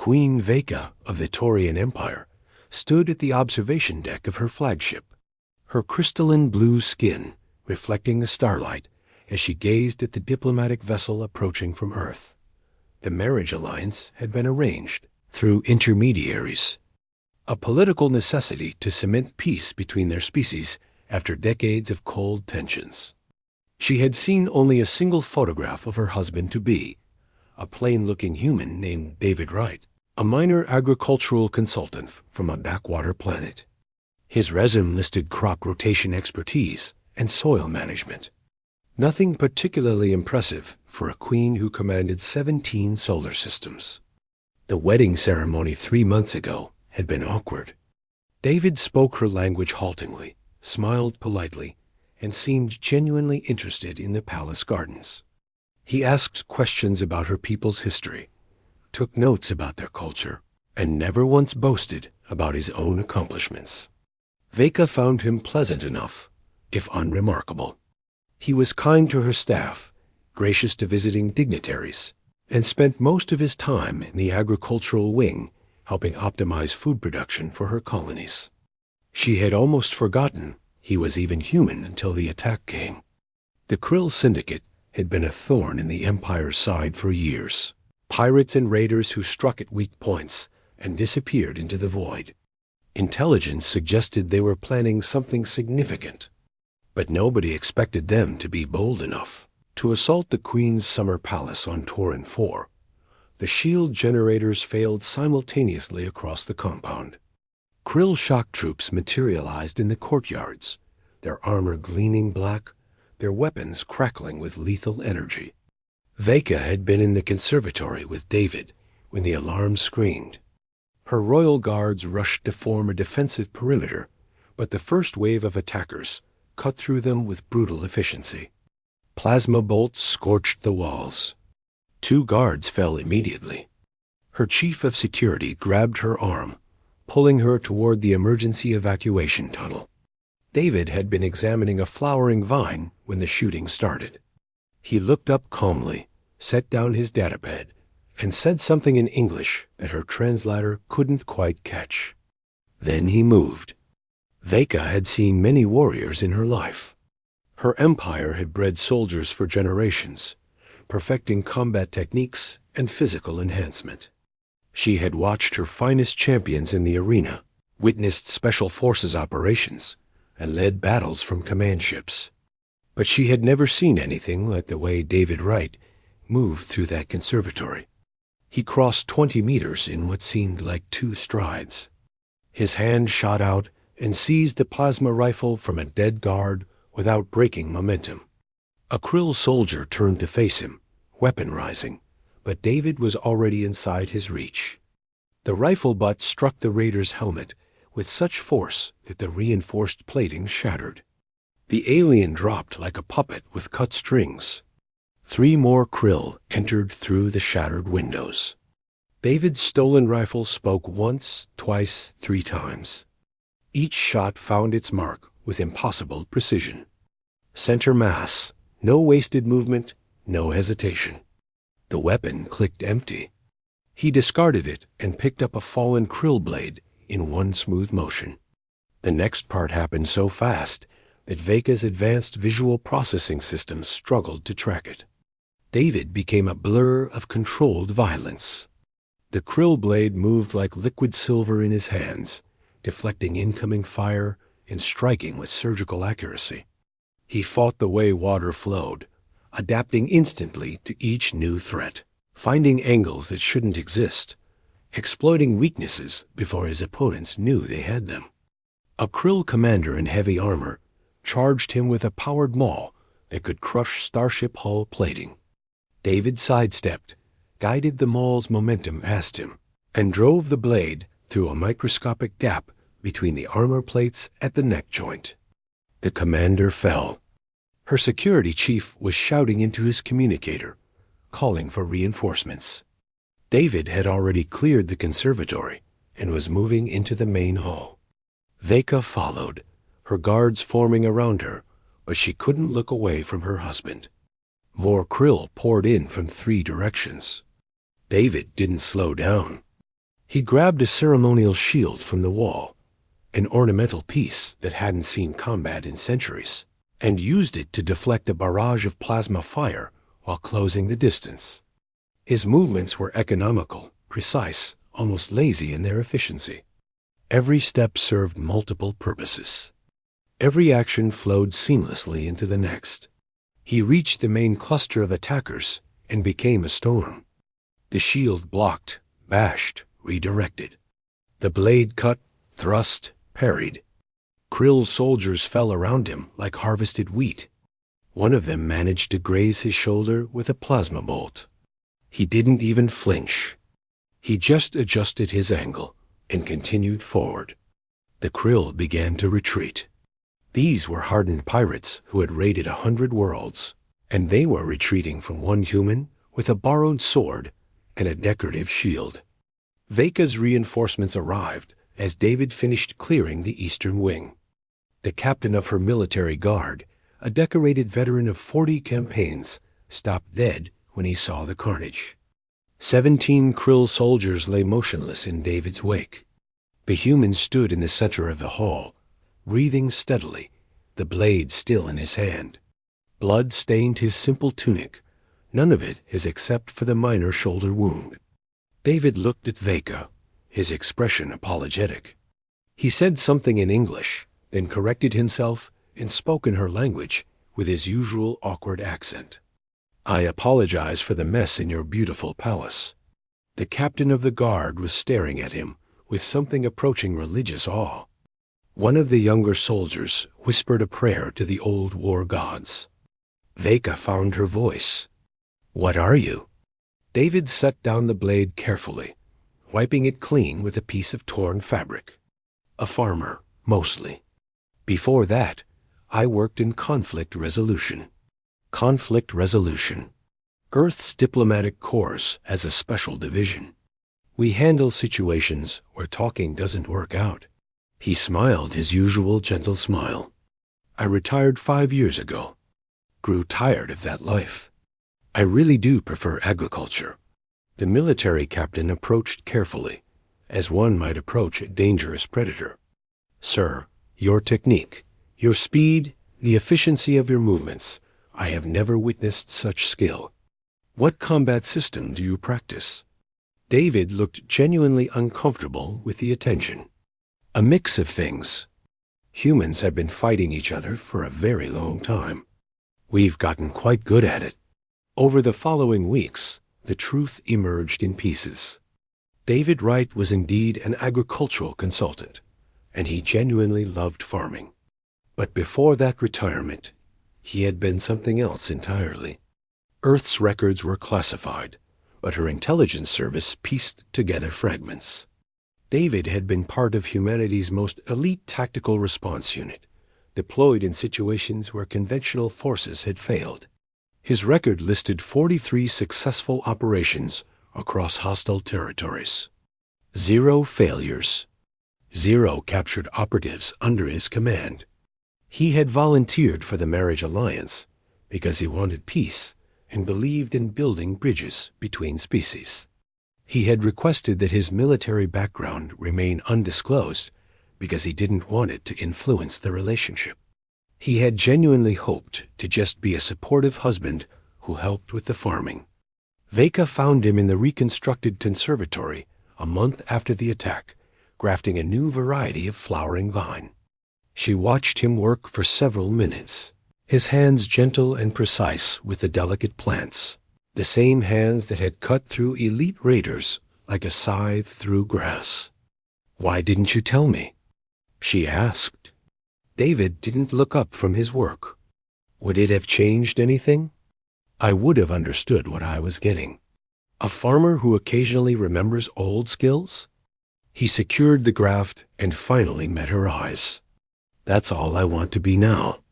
Queen Veka of the Taurian Empire stood at the observation deck of her flagship, her crystalline blue skin reflecting the starlight as she gazed at the diplomatic vessel approaching from Earth. The marriage alliance had been arranged through intermediaries, a political necessity to cement peace between their species after decades of cold tensions. She had seen only a single photograph of her husband-to-be, a plain-looking human named David Wright, a minor agricultural consultant from a backwater planet. His resume listed crop rotation expertise and soil management. Nothing particularly impressive for a queen who commanded 17 solar systems. The wedding ceremony 3 months ago had been awkward. David spoke her language haltingly, smiled politely, and seemed genuinely interested in the palace gardens. He asked questions about her people's history, took notes about their culture, and never once boasted about his own accomplishments. Veka found him pleasant enough, if unremarkable. He was kind to her staff, gracious to visiting dignitaries, and spent most of his time in the agricultural wing helping optimize food production for her colonies. She had almost forgotten he was even human until the attack came. The Krill Syndicate had been a thorn in the Empire's side for years. Pirates and raiders who struck at weak points and disappeared into the void. Intelligence suggested they were planning something significant, but nobody expected them to be bold enough to assault the Queen's summer palace on Tauran 4. The shield generators failed simultaneously across the compound. Krill shock troops materialized in the courtyards, their armor gleaming black, their weapons crackling with lethal energy. Veka had been in the conservatory with David when the alarm screamed. Her royal guards rushed to form a defensive perimeter, but the first wave of attackers cut through them with brutal efficiency. Plasma bolts scorched the walls. 2 guards fell immediately. Her chief of security grabbed her arm, pulling her toward the emergency evacuation tunnel. David had been examining a flowering vine when the shooting started. He looked up calmly, set down his datapad, and said something in English that her translator couldn't quite catch. Then he moved. Veka had seen many warriors in her life. Her empire had bred soldiers for generations, perfecting combat techniques and physical enhancement. She had watched her finest champions in the arena, witnessed special forces operations, and led battles from command ships. But she had never seen anything like the way David Wright moved through that conservatory. He crossed 20 meters in what seemed like 2 strides. His hand shot out and seized the plasma rifle from a dead guard without breaking momentum. A Krill soldier turned to face him, weapon rising, but David was already inside his reach. The rifle butt struck the raider's helmet with such force that the reinforced plating shattered. The alien dropped like a puppet with cut strings. 3 more Krill entered through the shattered windows. David's stolen rifle spoke once, twice, 3 times. Each shot found its mark with impossible precision. Center mass, no wasted movement, no hesitation. The weapon clicked empty. He discarded it and picked up a fallen krill blade in one smooth motion. The next part happened so fast that Veka's advanced visual processing systems struggled to track it. David became a blur of controlled violence. The krill blade moved like liquid silver in his hands, deflecting incoming fire and striking with surgical accuracy. He fought the way water flowed, adapting instantly to each new threat, finding angles that shouldn't exist, exploiting weaknesses before his opponents knew they had them. A krill commander in heavy armor charged him with a powered maul that could crush starship hull plating. David sidestepped, guided the maul's momentum past him, and drove the blade through a microscopic gap between the armor plates at the neck joint. The commander fell. Her security chief was shouting into his communicator, calling for reinforcements. David had already cleared the conservatory and was moving into the main hall. Veka followed, her guards forming around her, but she couldn't look away from her husband. More krill poured in from 3 directions. David didn't slow down. He grabbed a ceremonial shield from the wall, an ornamental piece that hadn't seen combat in centuries, and used it to deflect a barrage of plasma fire while closing the distance. His movements were economical, precise, almost lazy in their efficiency. Every step served multiple purposes. Every action flowed seamlessly into the next. He reached the main cluster of attackers and became a storm. The shield blocked, bashed, redirected. The blade cut, thrust, parried. Krill's soldiers fell around him like harvested wheat. One of them managed to graze his shoulder with a plasma bolt. He didn't even flinch. He just adjusted his angle and continued forward. The Krill began to retreat. These were hardened pirates who had raided 100 worlds, and they were retreating from one human with a borrowed sword and a decorative shield. Veka's reinforcements arrived as David finished clearing the eastern wing. The captain of her military guard, a decorated veteran of 40 campaigns, stopped dead when he saw the carnage. 17 Krill soldiers lay motionless in David's wake. The human stood in the center of the hall, breathing steadily, the blade still in his hand. Blood stained his simple tunic, none of it his except for the minor shoulder wound. David looked at Veka, his expression apologetic. He said something in English, then corrected himself and spoke in her language with his usual awkward accent. "I apologize for the mess in your beautiful palace." The captain of the guard was staring at him with something approaching religious awe. One of the younger soldiers whispered a prayer to the old war gods. Veka found her voice. "What are you?" David set down the blade carefully, wiping it clean with a piece of torn fabric. "A farmer, mostly. Before that, I worked in conflict resolution." Conflict resolution. Earth's diplomatic corps has a special division. We handle situations where talking doesn't work out. He smiled his usual gentle smile. "I retired 5 years ago. Grew tired of that life. I really do prefer agriculture." The military captain approached carefully, as one might approach a dangerous predator. "Sir, your technique, your speed, the efficiency of your movements, I have never witnessed such skill. What combat system do you practice?" David looked genuinely uncomfortable with the attention. "A mix of things. Humans have been fighting each other for a very long time. We've gotten quite good at it." Over the following weeks, the truth emerged in pieces. David Wright was indeed an agricultural consultant, and he genuinely loved farming. But before that retirement, he had been something else entirely. Earth's records were classified, but her intelligence service pieced together fragments. David had been part of humanity's most elite tactical response unit, deployed in situations where conventional forces had failed. His record listed 43 successful operations across hostile territories. 0 failures. 0 captured operatives under his command. He had volunteered for the Marriage Alliance because he wanted peace and believed in building bridges between species. He had requested that his military background remain undisclosed because he didn't want it to influence the relationship. He had genuinely hoped to just be a supportive husband who helped with the farming. Veka found him in the reconstructed conservatory a month after the attack, grafting a new variety of flowering vine. She watched him work for several minutes, his hands gentle and precise with the delicate plants, the same hands that had cut through elite raiders like a scythe through grass. "Why didn't you tell me?" she asked. David didn't look up from his work. Would it have changed anything? I would have understood what I was getting. A farmer who occasionally remembers old skills? He secured the graft and finally met her eyes. "That's all I want to be now.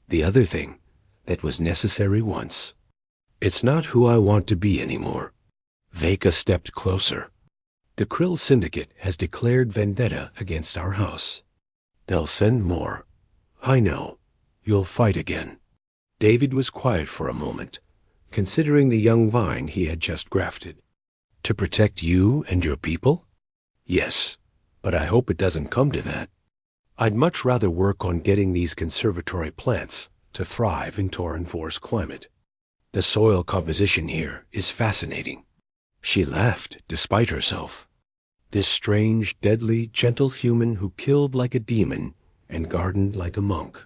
The other thing, that was necessary once. It's not who I want to be anymore." Veka stepped closer. "The Krill Syndicate has declared vendetta against our house. They'll send more. I know. You'll fight again." David was quiet for a moment, considering the young vine he had just grafted. "To protect you and your people?" Yes, but I hope it doesn't come to that. I'd much rather work on getting these conservatory plants to thrive in Torin-4's climate. The soil composition here is fascinating. She laughed despite herself. This strange, deadly, gentle human who killed like a demon and gardened like a monk.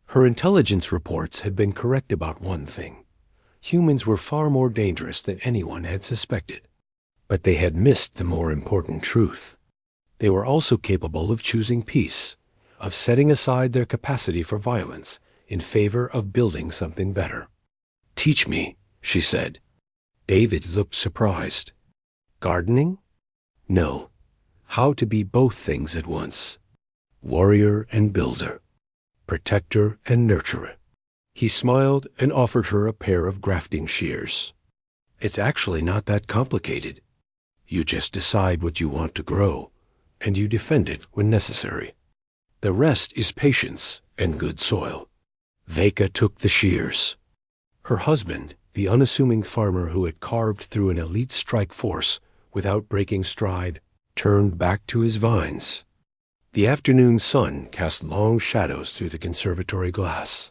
Her intelligence reports had been correct about one thing. Humans were far more dangerous than anyone had suspected. But they had missed the more important truth. They were also capable of choosing peace, of setting aside their capacity for violence in favor of building something better. "Teach me," she said. David looked surprised. "Gardening? No. How to be both things at once. Warrior and builder. Protector and nurturer." He smiled and offered her a pair of grafting shears. "It's actually not that complicated. You just decide what you want to grow, and you defend it when necessary. The rest is patience and good soil." Veka took the shears. Her husband, the unassuming farmer who had carved through an elite strike force without breaking stride, turned back to his vines. The afternoon sun cast long shadows through the conservatory glass.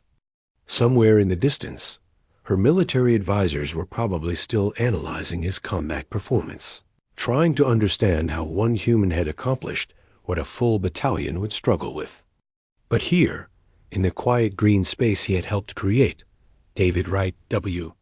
Somewhere in the distance, her military advisors were probably still analyzing his combat performance, trying to understand how one human had accomplished what a full battalion would struggle with. But here, in the quiet green space he had helped create, David Wright, W.,